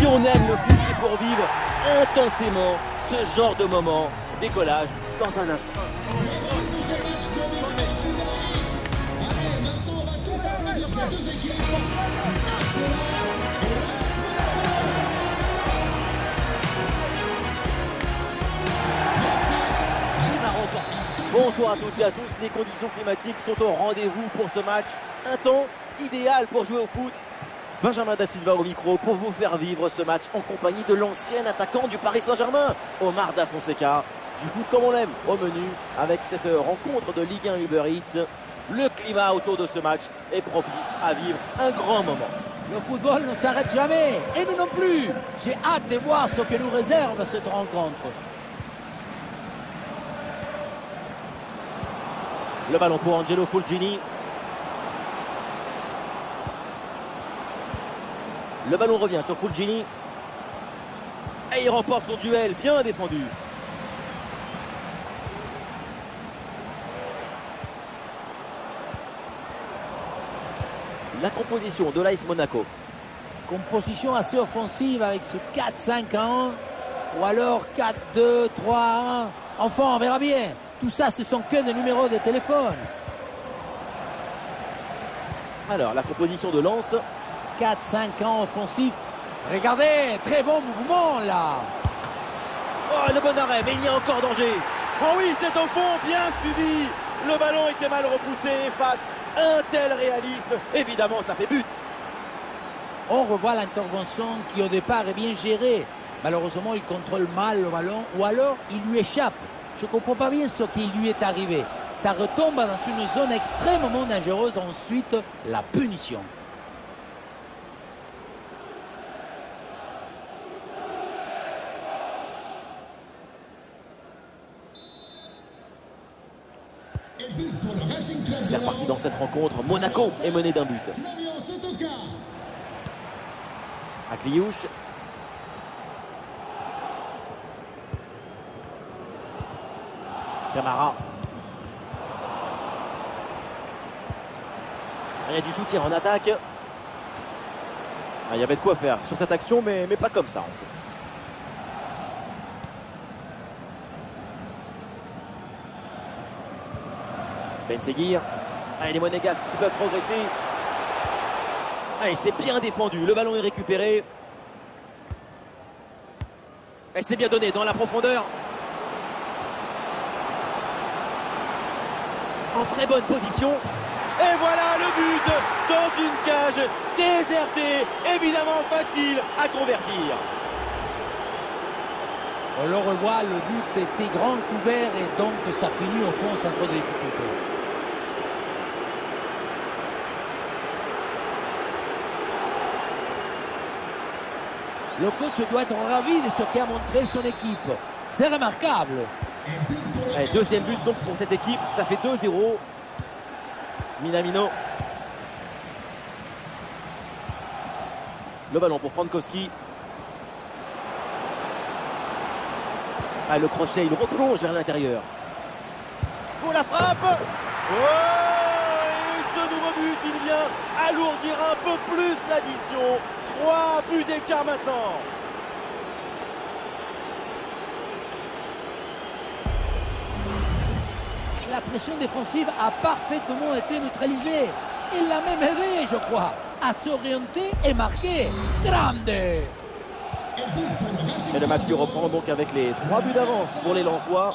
Si on aime le foot, c'est pour vivre intensément ce genre de moment. Décollage dans un instant. Bonsoir à toutes et à tous, les conditions climatiques sont au rendez-vous pour ce match. Un temps idéal pour jouer au foot. Benjamin Da Silva au micro pour vous faire vivre ce match en compagnie de l'ancien attaquant du Paris Saint-Germain, Omar Da Fonseca. Du foot comme on l'aime au menu avec cette rencontre de Ligue 1 Uber Eats. Le climat autour de ce match est propice à vivre un grand moment. Le football ne s'arrête jamais, et nous non plus. J'ai hâte de voir ce que nous réserve cette rencontre. Le ballon pour Angelo Fulgini. Le ballon revient sur Fulgini. Et il remporte son duel, bien défendu. La composition de l'AS Monaco. Composition assez offensive avec ce 4-5-1 ou alors 4-2-3-1. Enfin, on verra bien. Tout ça, ce sont que des numéros de téléphone. Alors, la composition de Lens. 4-5 offensif. Regardez, très bon mouvement là. Oh, le bon arrêt, mais il y a encore danger. Oh oui, c'est au fond, bien suivi. Le ballon était mal repoussé face à un tel réalisme. Évidemment, ça fait but. On revoit l'intervention qui au départ est bien gérée. Malheureusement, il contrôle mal le ballon ou alors il lui échappe. Je ne comprends pas bien ce qui lui est arrivé. Ça retombe dans une zone extrêmement dangereuse. Ensuite, la punition. C'est reparti dans cette rencontre. Monaco est mené d'un but. Akliouche. Camara. Il y a du soutien en attaque. Il y avait de quoi faire sur cette action, mais pas comme ça en fait. Ben Seguir. Les Monégasques qui peuvent progresser. C'est bien défendu. Le ballon est récupéré. Elle s'est bien donnée dans la profondeur. En très bonne position. Et voilà le but dans une cage désertée. Évidemment facile à convertir. On le revoit, le but était grand couvert et donc ça finit au fond sans trop de difficultés. Le coach doit être ravi de ce qu'a montré son équipe. C'est remarquable. Deuxième but donc pour cette équipe, ça fait 2-0. Minamino. Le ballon pour Frankowski. Le crochet, il replonge vers l'intérieur. Pour la frappe. Et ce nouveau but, il vient alourdir un peu plus l'addition. 3 buts d'écart maintenant. La pression défensive a parfaitement été neutralisée. Il l'a même aidé, je crois, à s'orienter et marquer. Grande! Et le match qui reprend donc avec les 3 buts d'avance pour les Lensois.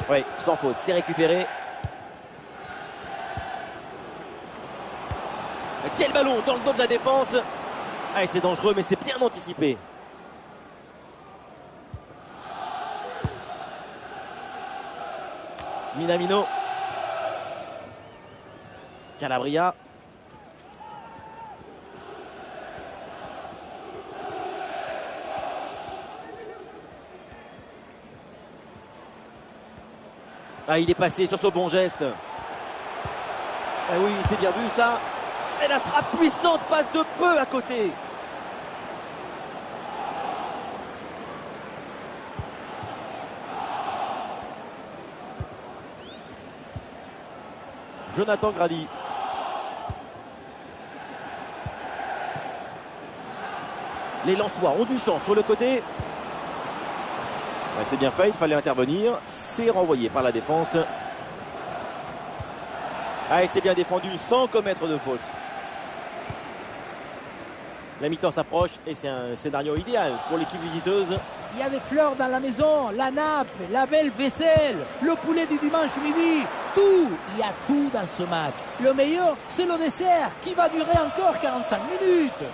Oui, sans faute, c'est récupéré. Quel ballon dans le dos de la défense. C'est dangereux, mais c'est bien anticipé. Minamino. Calabria. Il est passé sur ce bon geste. Oui, c'est bien vu ça. Et la frappe puissante passe de peu à côté. Jonathan Grady. Les Lensois ont du champ sur le côté. Ouais, c'est bien fait, il fallait intervenir. C'est renvoyé par la défense. Ah, et c'est bien défendu sans commettre de faute. La mi-temps s'approche et c'est un scénario idéal pour l'équipe visiteuse. Il y a des fleurs dans la maison, la nappe, la belle vaisselle, le poulet du dimanche midi, tout. Il y a tout dans ce match. Le meilleur, c'est le dessert qui va durer encore 45 minutes.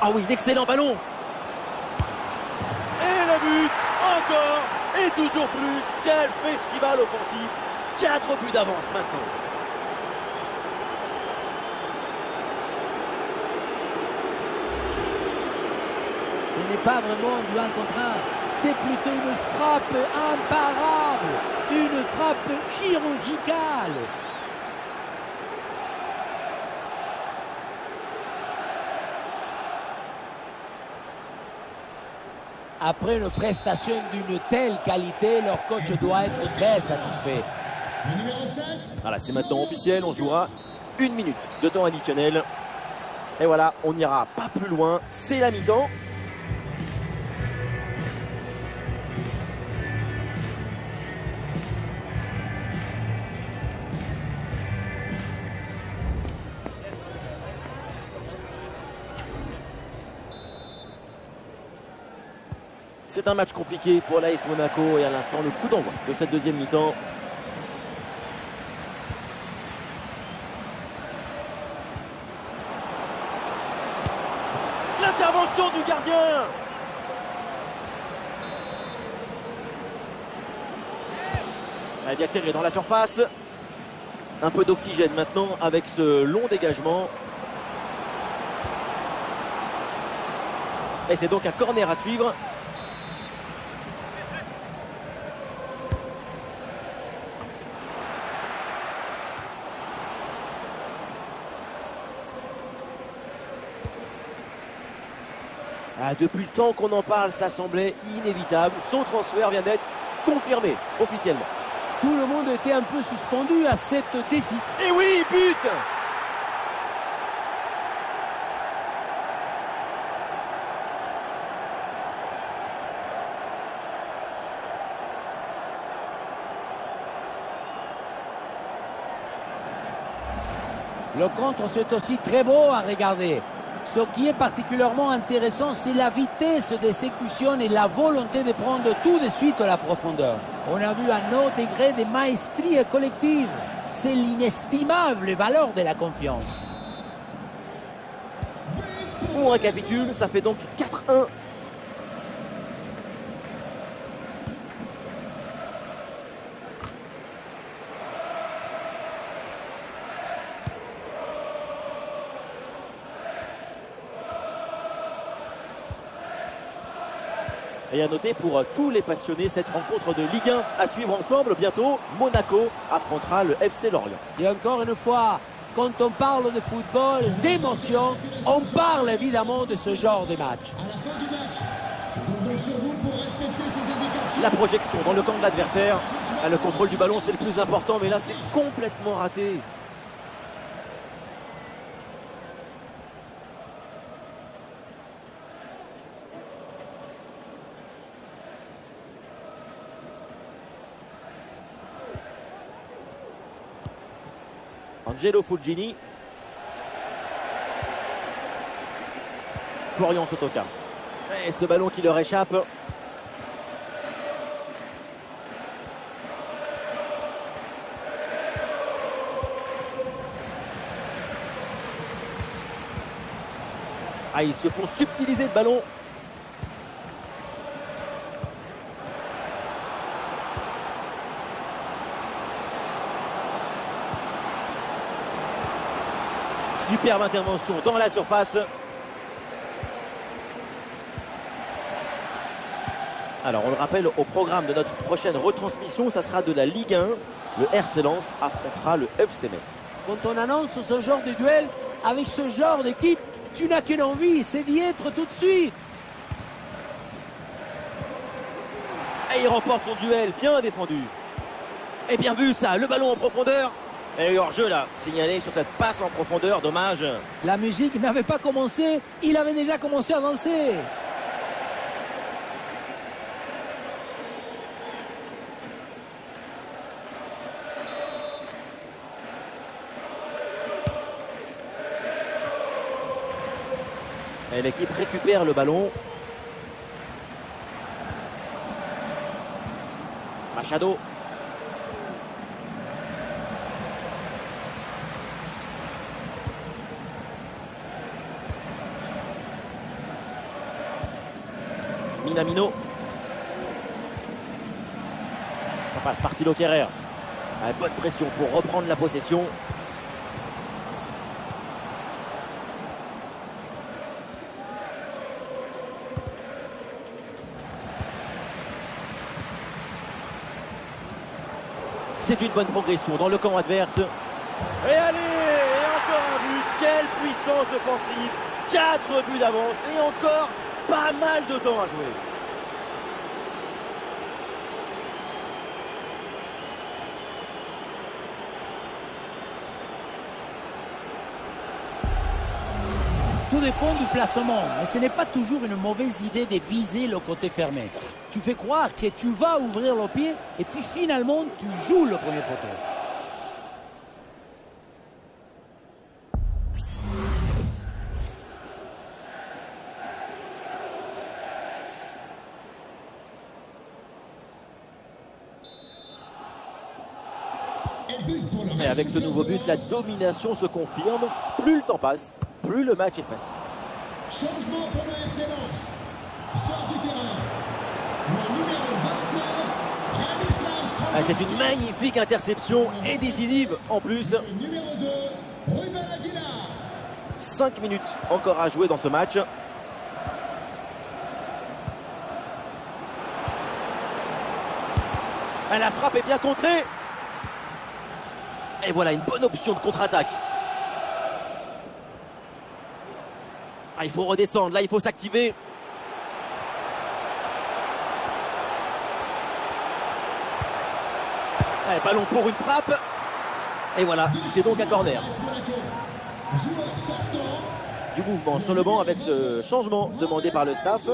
Ah oui, l'excellent ballon. Et le but, encore, et toujours plus. Quel festival offensif. 4 buts d'avance maintenant. Ce n'est pas vraiment du 1 contre 1, c'est plutôt une frappe imparable, une frappe chirurgicale. Après une prestation d'une telle qualité, leur coach doit être très satisfait. Voilà, c'est maintenant officiel, on jouera 1 minute de temps additionnel. Et voilà, on n'ira pas plus loin, c'est la mi-temps. C'est un match compliqué pour l'AS Monaco et à l'instant le coup d'envoi de cette deuxième mi-temps. L'intervention du gardien. Elle vient tirer dans la surface. Un peu d'oxygène maintenant avec ce long dégagement. Et c'est donc un corner à suivre. Ah, depuis le temps qu'on en parle, ça semblait inévitable. Son transfert vient d'être confirmé officiellement. Tout le monde était un peu suspendu à cette décision. Et oui, but! Le contre, c'est aussi très beau à regarder. Ce qui est particulièrement intéressant, c'est la vitesse d'exécution et la volonté de prendre tout de suite à la profondeur. On a vu un autre degré de maestrie collective. C'est l'inestimable valeur de la confiance. On récapitule, ça fait donc 4-1. Et à noter pour tous les passionnés cette rencontre de Ligue 1 à suivre ensemble. Bientôt, Monaco affrontera le FC Lorient. Et encore une fois, quand on parle de football, d'émotion, on parle évidemment de ce genre de match. La projection dans le camp de l'adversaire. Le contrôle du ballon, c'est le plus important, mais là, c'est complètement raté. Angelo Fulgini. Florian Sotoka. Et ce ballon qui leur échappe. Ah, ils se font subtiliser le ballon. Superbe intervention dans la surface. Alors on le rappelle, au programme de notre prochaine retransmission, ça sera de la Ligue 1. Le RC Lens affrontera le FC Metz. Quand on annonce ce genre de duel avec ce genre d'équipe, tu n'as qu'une envie, c'est d'y être tout de suite. Et il remporte son duel, bien défendu. Et bien vu ça, le ballon en profondeur. Et hors-jeu là, signalé sur cette passe en profondeur, dommage. La musique n'avait pas commencé, il avait déjà commencé à danser. Et l'équipe récupère le ballon. Machado. Minamino. Ça passe par Thilo Kehrer. Bonne pression pour reprendre la possession. C'est une bonne progression dans le camp adverse. Et allez, et encore un but. Quelle puissance offensive. 4 buts d'avance et encore pas mal de temps à jouer. Tout dépend du placement, mais ce n'est pas toujours une mauvaise idée de viser le côté fermé. Tu fais croire que tu vas ouvrir le pied et puis finalement tu joues le premier poteau. Et avec ce nouveau but, la domination se confirme. Plus le temps passe, plus le match est facile. Changement pour le FC Lens. Sort du terrain. Le numéro 29, Radislas. C'est une magnifique interception et décisive en plus. Le numéro 2, Ruben Aguilar. 5 minutes encore à jouer dans ce match. La frappe est bien contrée. Et voilà une bonne option de contre-attaque. Il faut redescendre, là il faut s'activer. Ballon pour une frappe. Et voilà, c'est donc un corner. Joueur sortant. Du mouvement sur le banc avec ce changement demandé par le staff.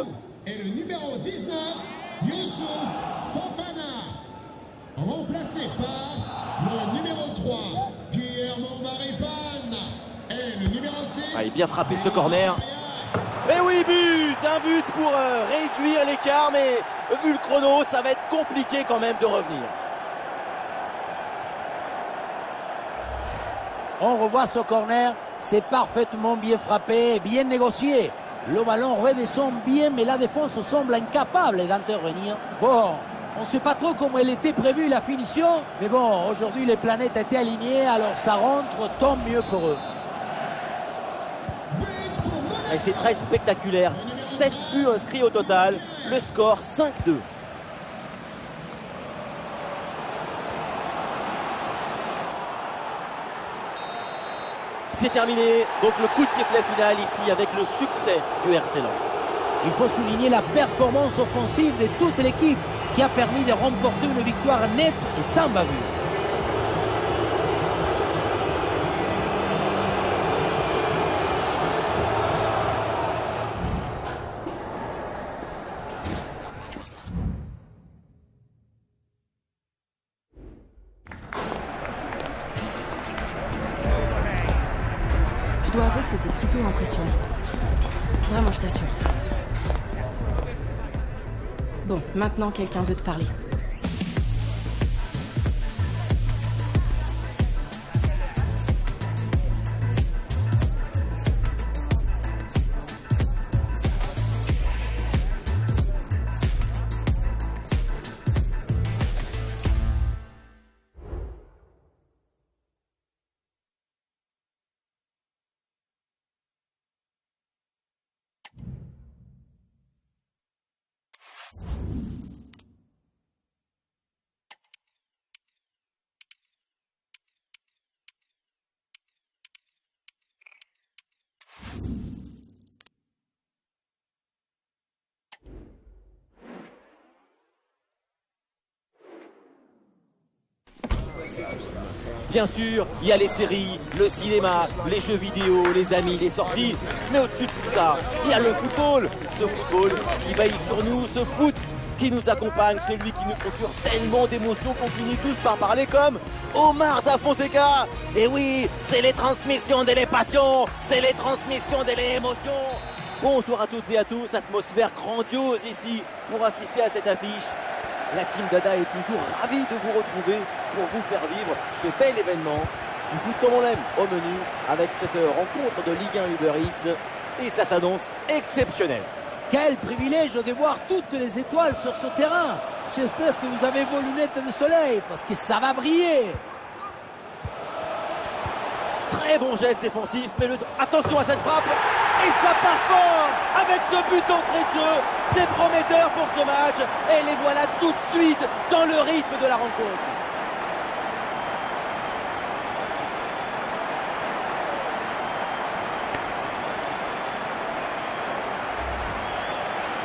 Et le numéro 19, Youssouf Fofana. Remplacé par le numéro 3, Guillermo Maripane. Et le numéro 6. Il bien frappé ce corner. Et oui, un but pour réduire l'écart, mais vu le chrono, ça va être compliqué quand même de revenir. On revoit ce corner, c'est parfaitement bien frappé, bien négocié. Le ballon redescend bien, mais la défense semble incapable d'intervenir. Bon, on ne sait pas trop comment elle était prévue la finition, mais bon, aujourd'hui les planètes étaient alignées, alors ça rentre, tant mieux pour eux. Et c'est très spectaculaire. 7 buts inscrits au total. Le score 5-2. C'est terminé. Donc le coup de sifflet final ici avec le succès du RC Lens. Il faut souligner la performance offensive de toute l'équipe qui a permis de remporter une victoire nette et sans bavure. Je dois avouer que c'était plutôt impressionnant. Vraiment, je t'assure. Bon, maintenant quelqu'un veut te parler. Bien sûr, il y a les séries, le cinéma, les jeux vidéo, les amis, les sorties. Mais au-dessus de tout ça, il y a le football. Ce football qui veille sur nous, ce foot qui nous accompagne, celui qui nous procure tellement d'émotions qu'on finit tous par parler comme Omar Da Fonseca. Et oui, c'est les transmissions de les passions, c'est les transmissions de les émotions. Bonsoir à toutes et à tous, atmosphère grandiose ici pour assister à cette affiche. La team Dada est toujours ravie de vous retrouver pour vous faire vivre ce bel événement du foot comme on l'aime au menu avec cette rencontre de Ligue 1 Uber Eats et ça s'annonce exceptionnel. Quel privilège de voir toutes les étoiles sur ce terrain. J'espère que vous avez vos lunettes de soleil parce que ça va briller. Très bon geste défensif, mais attention à cette frappe. Et ça part fort avec ce but d'entrée de jeu. C'est prometteur pour ce match. Et les voilà tout de suite dans le rythme de la rencontre.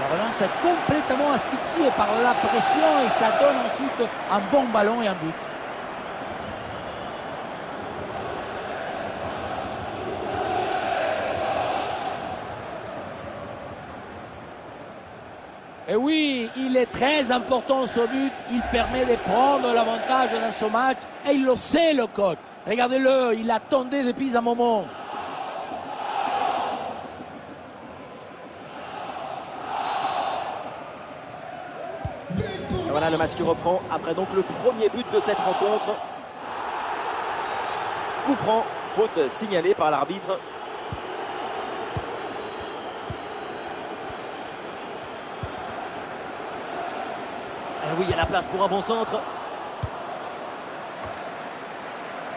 La relance est complètement asphyxiée par la pression et ça donne ensuite un bon ballon et un but. Et oui, il est très important ce but. Il permet de prendre l'avantage dans ce match. Et il le sait, le coach. Regardez-le, il attendait depuis un moment. Et voilà le match qui reprend après donc le premier but de cette rencontre. Coup franc, faute signalée par l'arbitre. Oui, il y a la place pour un bon centre.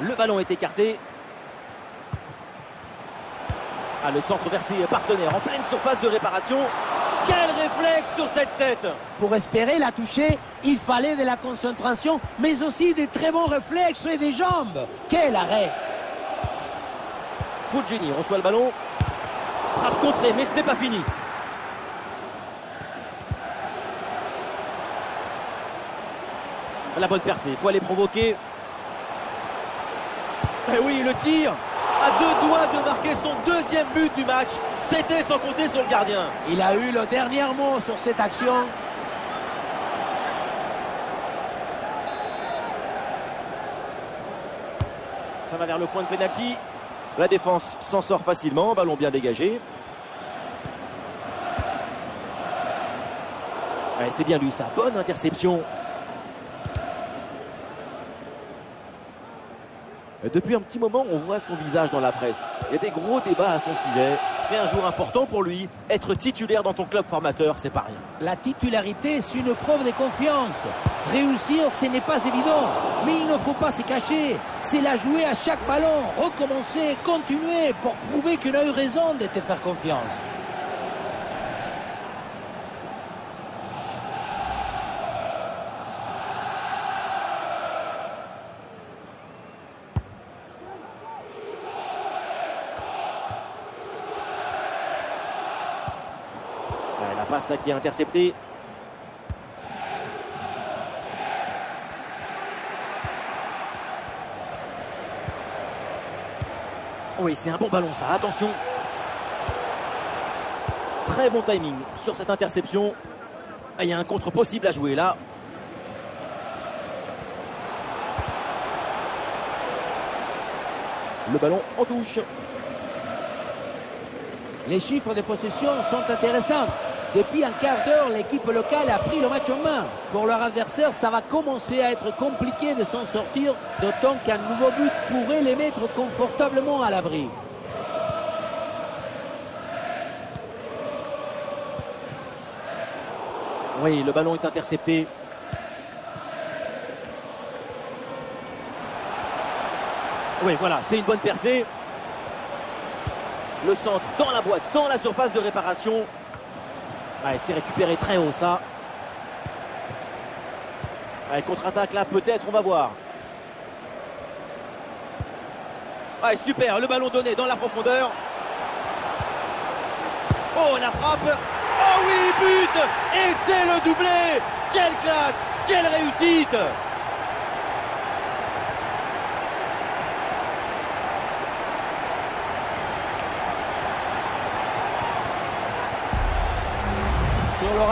Le ballon est écarté. Ah, le centre vers ses partenaires en pleine surface de réparation. Quel réflexe sur cette tête! Pour espérer la toucher, il fallait de la concentration, mais aussi des très bons réflexes et des jambes. Quel arrêt! Fulgini reçoit le ballon. Frappe contrée, mais ce n'est pas fini. La bonne percée, il faut aller provoquer. Et oui, le tir à deux doigts de marquer son deuxième but du match. C'était sans compter sur le gardien. Il a eu le dernier mot sur cette action. Ça va vers le point de pénalty. La défense s'en sort facilement, ballon bien dégagé. Ouais, c'est bien lui, sa bonne interception. Depuis un petit moment, on voit son visage dans la presse. Il y a des gros débats à son sujet. C'est un jour important pour lui. Être titulaire dans ton club formateur, c'est pas rien. La titularité, c'est une preuve de confiance. Réussir, ce n'est pas évident. Mais il ne faut pas se cacher. C'est la jouer à chaque ballon. Recommencer, continuer pour prouver qu'on a eu raison de te faire confiance. La passe là qui est interceptée. Oui, c'est un bon ballon ça, attention. Très bon timing sur cette interception. Il y a un contre possible à jouer là. Le ballon en touche. Les chiffres de possession sont intéressants. Depuis un quart d'heure, l'équipe locale a pris le match en main. Pour leur adversaire, ça va commencer à être compliqué de s'en sortir, d'autant qu'un nouveau but pourrait les mettre confortablement à l'abri. Oui, le ballon est intercepté. Oui, voilà, c'est une bonne percée. Le centre dans la boîte, dans la surface de réparation. Allez, c'est récupéré très haut, ça. Allez, contre-attaque, là, peut-être, on va voir. Allez, super, le ballon donné dans la profondeur. Oh, la frappe. Oh oui, but. Et c'est le doublé. Quelle classe, quelle réussite.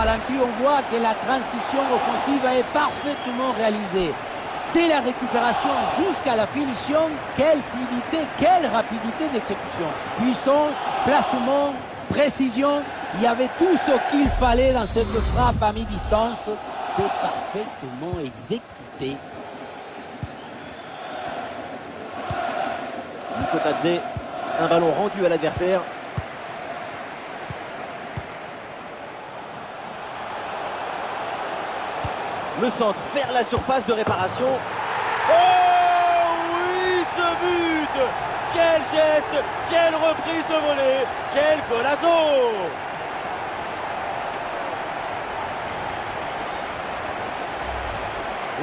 ralenti, on voit que la transition offensive est parfaitement réalisée. Dès la récupération jusqu'à la finition, quelle fluidité, quelle rapidité d'exécution. Puissance, placement, précision, il y avait tout ce qu'il fallait dans cette frappe à mi-distance. C'est parfaitement exécuté. Nico Tadze, un ballon rendu à l'adversaire. Le centre vers la surface de réparation. Oh oui, ce but! Quel geste, quelle reprise de volée, quel golazo!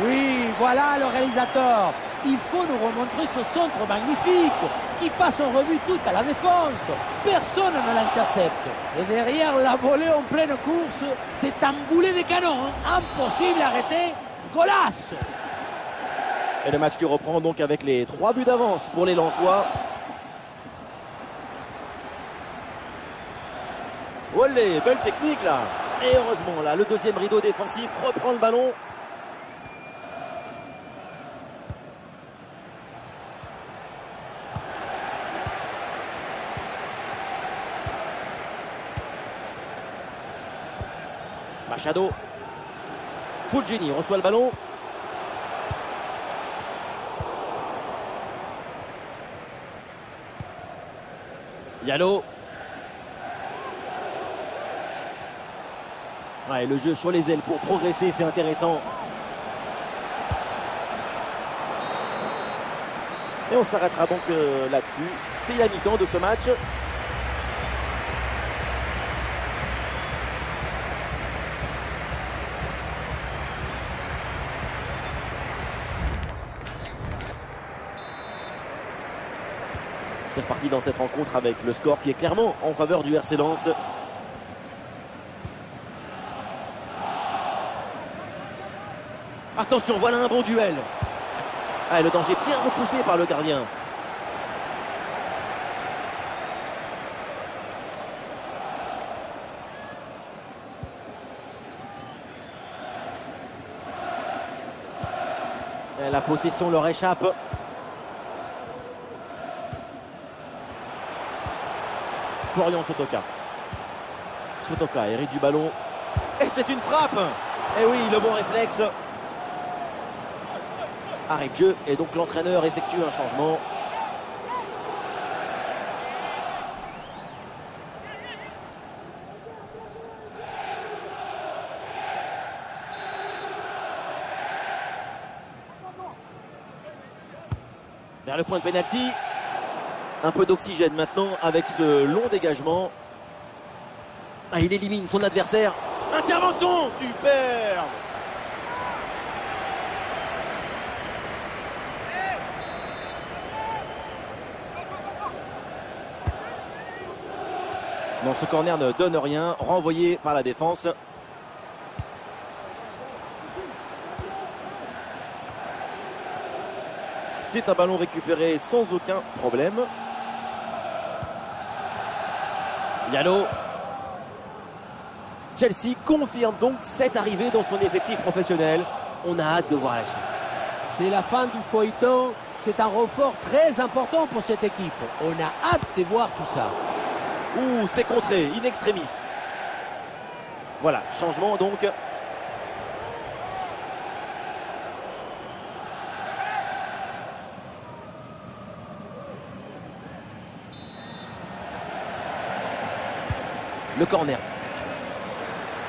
Oui, voilà le réalisateur. Il faut nous remontrer ce centre magnifique qui passe en revue toute à la défense. Personne ne l'intercepte. Et derrière la volée en pleine course, c'est un boulet de canon. Impossible à arrêter. Golasse! Et le match qui reprend donc avec les 3 buts d'avance pour les Lensois. Olé, belle technique là. Et heureusement là, le deuxième rideau défensif reprend le ballon. Machado. Fulgini reçoit le ballon. Diallo. Ouais, le jeu sur les ailes pour progresser, c'est intéressant. Et on s'arrêtera donc là-dessus. C'est la mi-temps de ce match. C'est reparti dans cette rencontre avec le score qui est clairement en faveur du RC Lens. Attention, voilà un bon duel. Ah, le danger bien repoussé par le gardien. Et la possession leur échappe. Florian Sotoka. Sotoka hérite du ballon. Et c'est une frappe. Et oui, le bon réflexe. Arrêt de jeu. Et donc l'entraîneur effectue un changement. Vers le point de pénalty. Un peu d'oxygène maintenant avec ce long dégagement. Ah, il élimine son adversaire. Intervention, superbe. Non, ce corner ne donne rien, renvoyé par la défense. C'est un ballon récupéré sans aucun problème. Diallo. Chelsea confirme donc cette arrivée dans son effectif professionnel. On a hâte de voir la suite. C'est la fin du feuilleton. C'est un renfort très important pour cette équipe. On a hâte de voir tout ça. Ouh, c'est contré, in extremis. Voilà, changement donc. Le corner.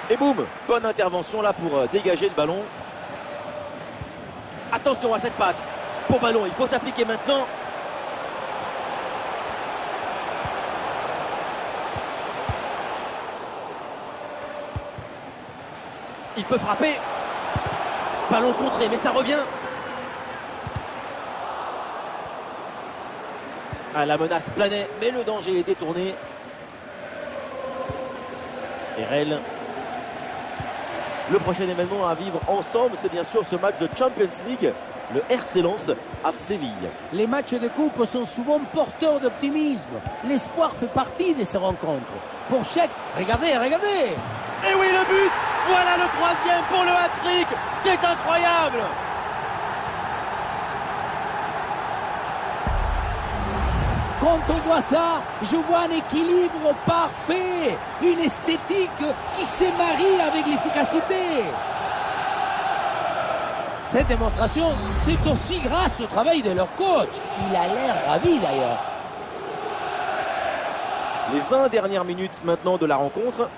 Et boum, bonne intervention là pour dégager le ballon. Attention à cette passe. Pour ballon, il faut s'appliquer maintenant. Il peut frapper. Ballon contré, mais ça revient. Ah, la menace planait, mais le danger est détourné. Erel. Le prochain événement à vivre ensemble, c'est bien sûr ce match de Champions League, le RC Lens à Séville. Les matchs de coupe sont souvent porteurs d'optimisme. L'espoir fait partie de ces rencontres. Pour chaque... Regardez, regardez! Et oui, le but! Voilà le 3e pour le hat-trick! C'est incroyable! Quand on voit ça, je vois un équilibre parfait, une esthétique qui se marie avec l'efficacité. Cette démonstration, c'est aussi grâce au travail de leur coach. Il a l'air ravi d'ailleurs. Les 20 dernières minutes maintenant de la rencontre.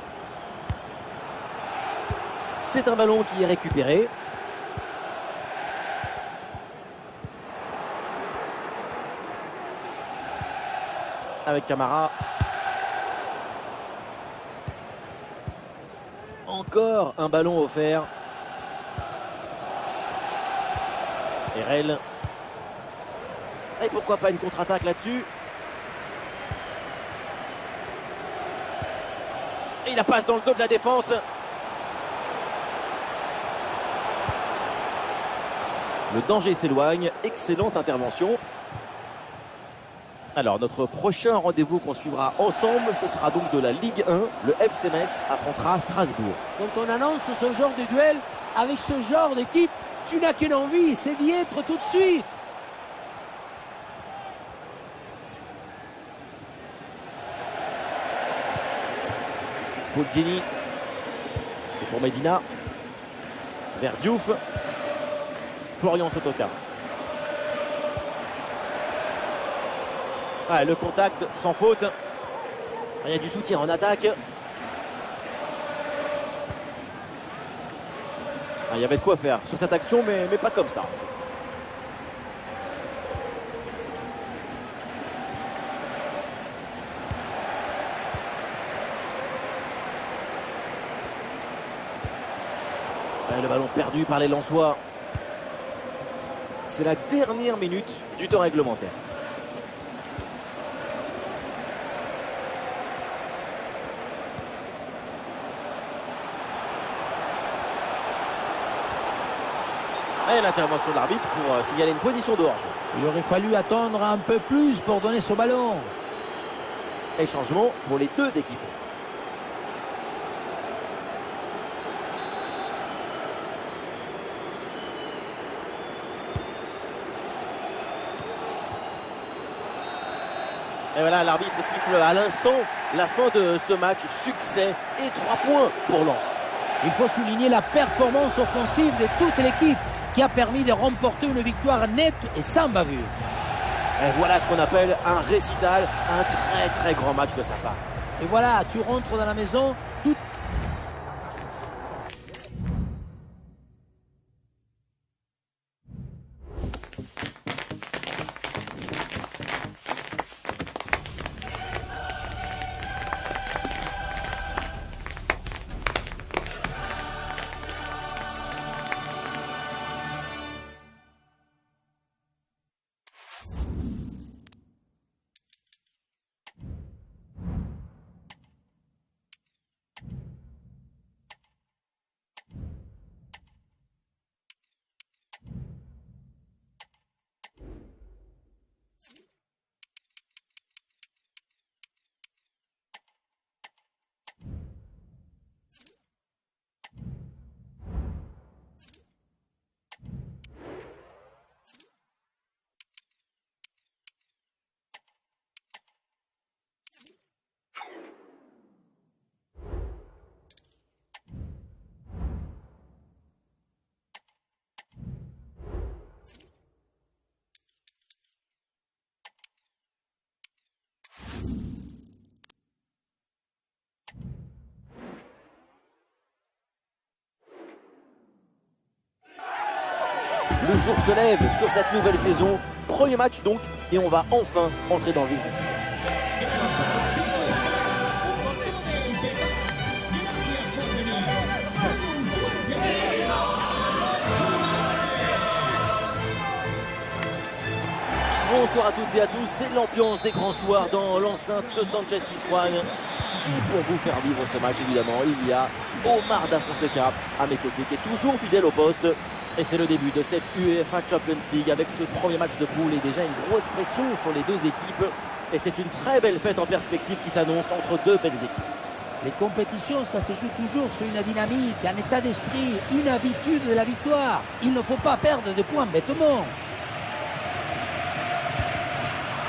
C'est un ballon qui est récupéré. Avec Camara. Encore un ballon offert. Erel. Et pourquoi pas une contre-attaque là-dessus. Et il la passe dans le dos de la défense. Le danger s'éloigne. Excellente intervention. Alors, notre prochain rendez-vous qu'on suivra ensemble, ce sera donc de la Ligue 1. Le FC Metz affrontera Strasbourg. Quand on annonce ce genre de duel, avec ce genre d'équipe, tu n'as qu'une envie, c'est d'y être tout de suite. Fulgini. C'est pour Medina. Vers Diouf. Florian Sotoka. Ah, le contact sans faute. Il y a du soutien en attaque. Ah, il y avait de quoi faire sur cette action, mais pas comme ça. En fait. Ah, le ballon perdu par les Lensois. C'est la dernière minute du temps réglementaire. Et l'intervention de l'arbitre pour signaler une position de hors-jeu. Il aurait fallu attendre un peu plus pour donner ce ballon. Et changement pour les deux équipes. Et voilà, l'arbitre siffle à l'instant la fin de ce match. Succès et 3 points pour Lens. Il faut souligner la performance offensive de toute l'équipe qui a permis de remporter une victoire nette et sans bavure. Et voilà ce qu'on appelle un récital, un très très grand match de sa part. Et voilà, tu rentres dans la maison, tout... Le jour se lève sur cette nouvelle saison. Premier match donc, et on va enfin entrer dans le vif. Bonsoir à toutes et à tous, c'est l'ambiance des grands soirs dans l'enceinte de Sanchez-Pizjuán. Et pour vous faire vivre ce match, évidemment, il y a Omar Da Fonseca à mes côtés, qui est toujours fidèle au poste. Et c'est le début de cette UEFA Champions League avec ce premier match de poule et déjà une grosse pression sur les deux équipes. Et c'est une très belle fête en perspective qui s'annonce entre deux belles équipes. Les compétitions, ça se joue toujours sur une dynamique, un état d'esprit, une habitude de la victoire. Il ne faut pas perdre de points bêtement.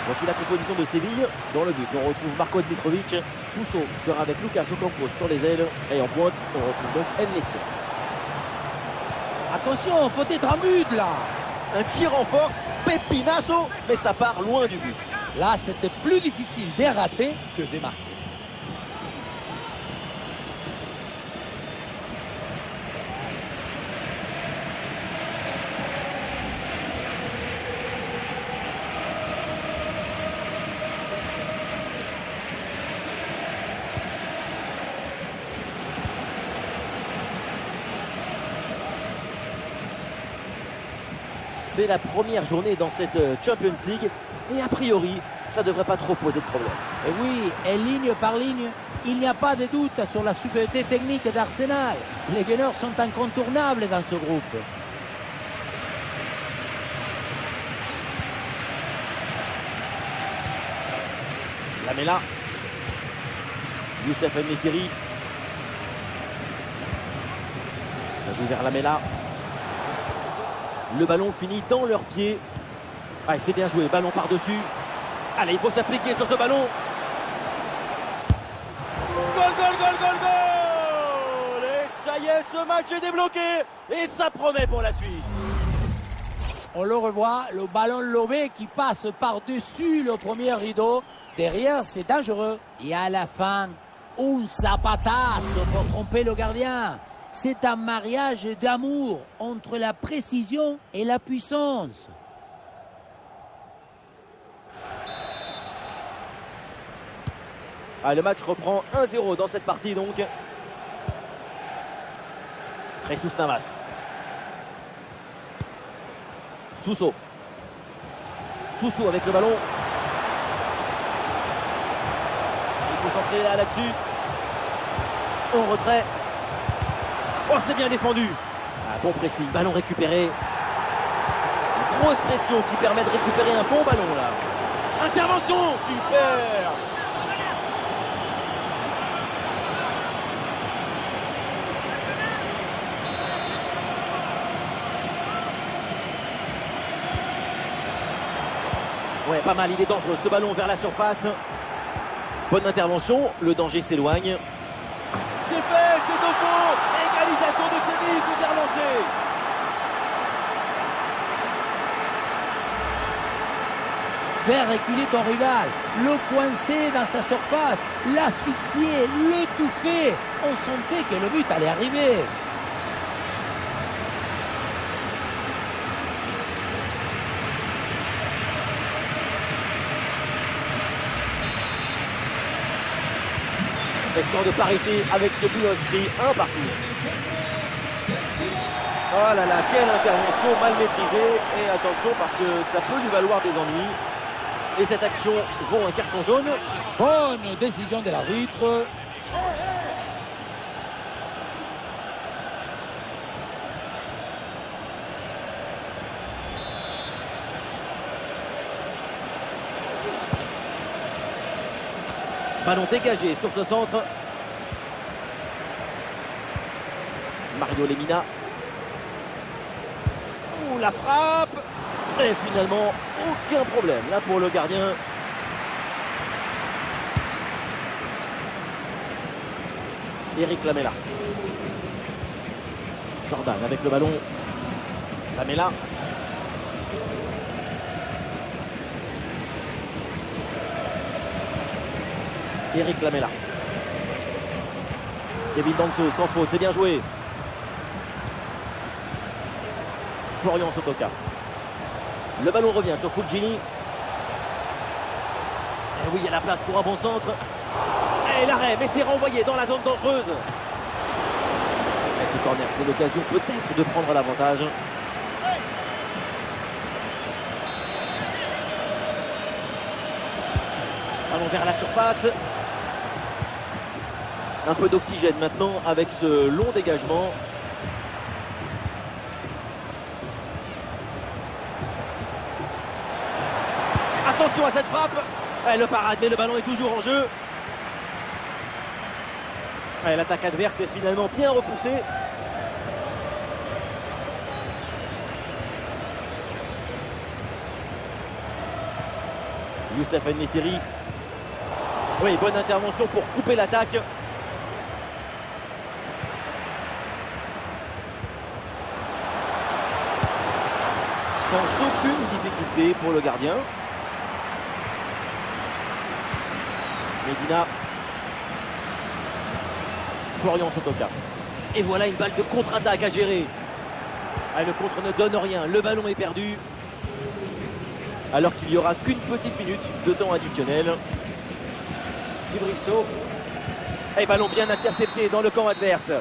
Voici la composition de Séville. Dans le but, on retrouve Marco Dmitrovic. Suso sera avec Lucas Ocampos sur les ailes. Et en pointe, on retrouve donc El Nessien. Attention, peut-être un but là. Un tir en force, Pepinasso, mais ça part loin du but. Là, c'était plus difficile de rater que de marquer. C'est la première journée dans cette Champions League et a priori, ça ne devrait pas trop poser de problème. Et oui, et ligne par ligne, il n'y a pas de doute sur la supériorité technique d'Arsenal. Les Gunners sont incontournables dans ce groupe. Lamela, Youssef El-Nessiri. Ça joue vers Lamela. Le ballon finit dans leurs pieds. Ah, c'est bien joué, ballon par-dessus. Allez, il faut s'appliquer sur ce ballon. Goal, goal, goal, goal, goal! Et ça y est, ce match est débloqué. Et ça promet pour la suite. On le revoit, le ballon lobé qui passe par-dessus le premier rideau. Derrière, c'est dangereux. Et à la fin, un zapatazo pour tromper le gardien. C'est un mariage d'amour entre la précision et la puissance. Ah, le match reprend 1-0 dans cette partie donc. Jesus Navas. Suso. Suso avec le ballon. Il faut centrer là-dessus. En retrait. Oh, c'est bien défendu. Ah, bon pressing, ballon récupéré. Une grosse pression qui permet de récupérer un bon ballon là. Intervention, super. Ouais, pas mal, il est dangereux ce ballon vers la surface. Bonne intervention, le danger s'éloigne. C'est fait, c'est au fond. Égalisation de Séville, tout est relancé. Faire reculer ton rival, le coincer dans sa surface, l'asphyxier, l'étouffer. On sentait que le but allait arriver. Score de parité avec ce but inscrit, un partout. Oh là là, quelle intervention mal maîtrisée. Et attention parce que ça peut lui valoir des ennuis. Et cette action vaut un carton jaune. Bonne décision de l'arbitre. Ballon dégagé sur ce centre. Mario Lemina. Ouh, la frappe. Et finalement, aucun problème là pour le gardien. Eric Lamela. Jordan avec le ballon. Lamela. Eric Lamela. Kevin Danso sans faute, c'est bien joué. Florian Sotoka. Le ballon revient sur Fulgini. Et oui, il y a la place pour un bon centre. Et l'arrêt, mais c'est renvoyé dans la zone dangereuse. Et ce corner, c'est l'occasion peut-être de prendre l'avantage. Ballon vers la surface. Un peu d'oxygène maintenant avec ce long dégagement. Attention à cette frappe. Le parade, mais le ballon est toujours en jeu. Ouais, l'attaque adverse est finalement bien repoussée. Youssef En-Nesyri. Oui, bonne intervention pour couper l'attaque. Sans aucune difficulté pour le gardien. Medina. Florian Sotoka. Et voilà une balle de contre-attaque à gérer. Ah, le contre ne donne rien. Le ballon est perdu. Alors qu'il n'y aura qu'une petite minute de temps additionnel. Djibril Sow. Et ballon bien intercepté dans le camp adverse.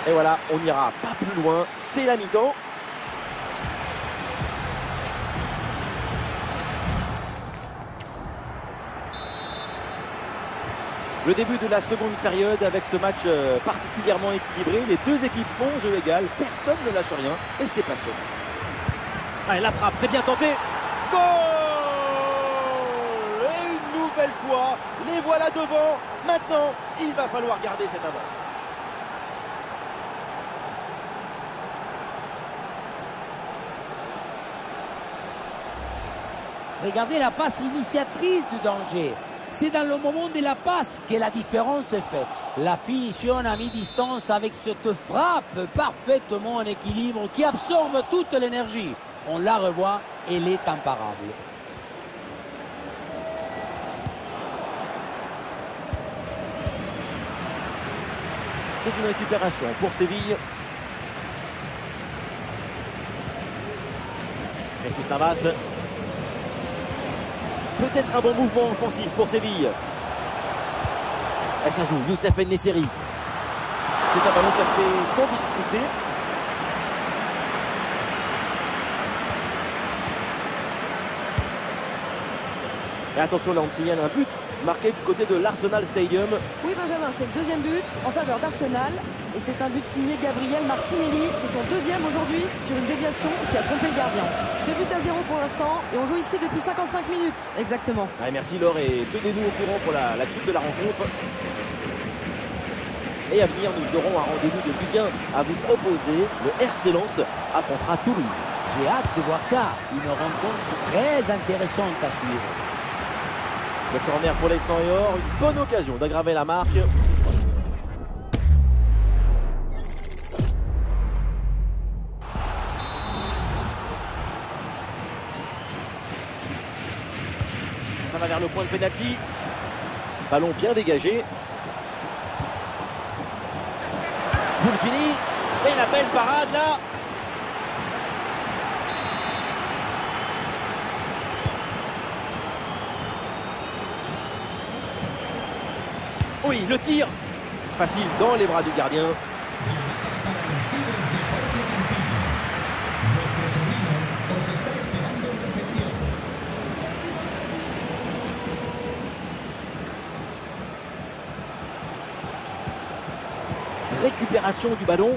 Et voilà, on n'ira pas plus loin. C'est la mi-temps. Le début de la seconde période avec ce match particulièrement équilibré. Les deux équipes font jeu égal. Personne ne lâche rien. Et c'est passionnant. Allez, la frappe, c'est bien tenté. Goal! Et une nouvelle fois, les voilà devant. Maintenant, il va falloir garder cette avance. Regardez la passe initiatrice du danger. C'est dans le moment de la passe que la différence est faite. La finition à mi-distance avec cette frappe parfaitement en équilibre qui absorbe toute l'énergie. On la revoit, elle est imparable. C'est une récupération pour Séville. Jesus Navas. Peut-être un bon mouvement offensif pour Séville. Et ça joue, Youssef En-Nesyri. C'est un ballon capté sans difficulté. Et attention, là on signale un but marqué du côté de l'Arsenal Stadium. Oui, Benjamin, c'est le deuxième but en faveur d'Arsenal. Et c'est un but signé Gabriel Martinelli. C'est son deuxième aujourd'hui sur une déviation qui a trompé le gardien. 2-0 pour l'instant et on joue ici depuis 55 minutes exactement. Ouais, merci Laure et tenez-nous au courant pour la suite de la rencontre. Et à venir, nous aurons un rendez-vous de Ligue 1 à vous proposer. Le RC Lens affrontera Toulouse. J'ai hâte de voir ça. Une rencontre très intéressante à suivre. Le corner pour les 100 et or, une bonne occasion d'aggraver la marque. Ça va vers le point de pénalty. Ballon bien dégagé. Fulgini. Et la belle parade là. Oui, le tir. Facile dans les bras du gardien. Récupération du ballon.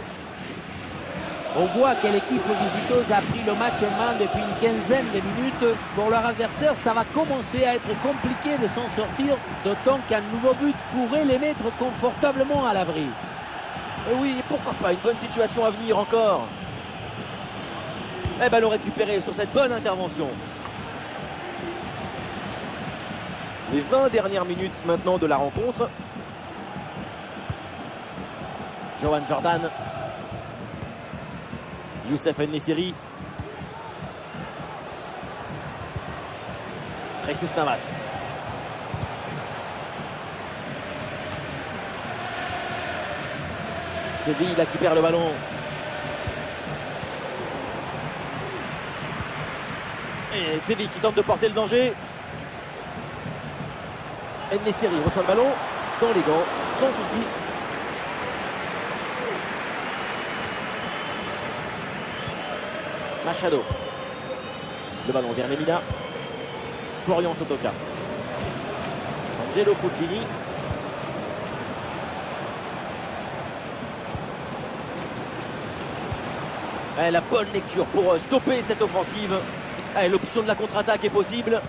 On voit que l'équipe visiteuse a pris le match en main depuis une quinzaine de minutes. Pour leur adversaire, ça va commencer à être compliqué de s'en sortir, d'autant qu'un nouveau but pourrait les mettre confortablement à l'abri. Et oui, pourquoi pas une bonne situation à venir encore. Et ballon récupéré sur cette bonne intervention. Les 20 dernières minutes maintenant de la rencontre. Johan Jordan. Youssef En-Nesyri. Jesus Navas. Séville là qui perd le ballon. Et Séville qui tente de porter le danger. En-Nesyri reçoit le ballon dans les gants, sans souci. Machado. Le ballon vers Lemina. Florian Sotoka. Angelo Fulgini. La bonne lecture pour stopper cette offensive. L'option de la contre-attaque est possible.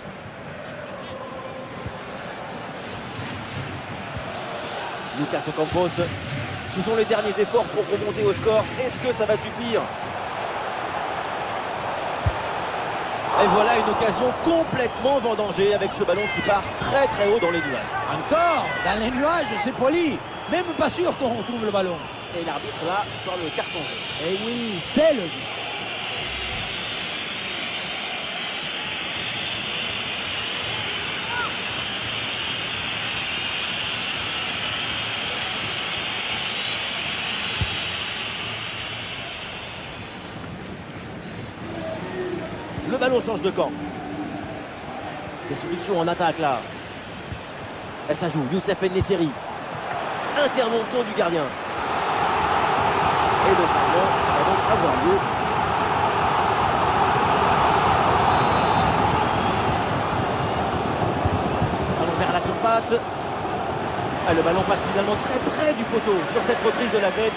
Lucas Ocampos, ce sont les derniers efforts pour remonter au score. Est-ce que ça va suffire? Et voilà une occasion complètement vendangée avec ce ballon qui part très très haut dans les nuages. Encore dans les nuages, c'est poli. Même pas sûr qu'on retrouve le ballon. Et l'arbitre là sort le carton jaune. Et oui, c'est logique. Le ballon change de camp. Des solutions en attaque là. Et ça joue, Youssef En-Nesyri. Intervention du gardien. Et le changement va donc avoir lieu. Ballon vers la surface. Ah, le ballon passe finalement très près du poteau sur cette reprise de la tête.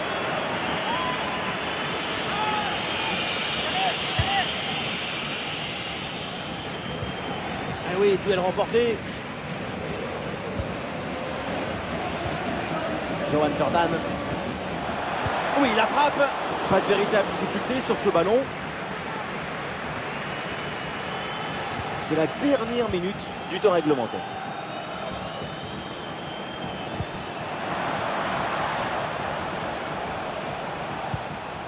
Ah oui, duel remporté. Johan Jordan. Oui, la frappe. Pas de véritable difficulté sur ce ballon. C'est la dernière minute du temps réglementaire.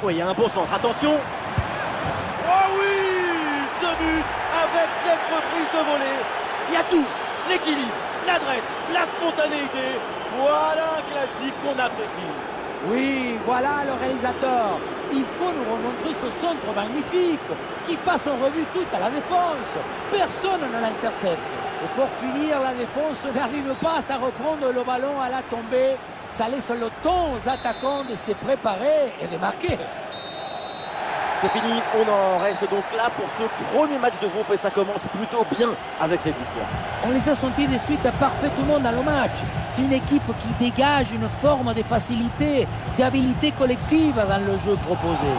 Oui, il y a un bon centre. Attention. Oh oui, ce but avec cette reprise de volée. Il y a tout. L'équilibre, l'adresse, la spontanéité. Voilà un classique qu'on apprécie. Oui, voilà le réalisateur. Il faut nous remontrer ce centre magnifique qui passe en revue toute à la défense. Personne ne l'intercepte. Et pour finir, la défense n'arrive pas à reprendre le ballon à la tombée. Ça laisse le temps aux attaquants de se préparer et de marquer. C'est fini, on en reste donc là pour ce premier match de groupe et ça commence plutôt bien avec cette victoire. On les a sentis de suite parfaitement dans le match. C'est une équipe qui dégage une forme de facilité, d'habilité collective dans le jeu proposé.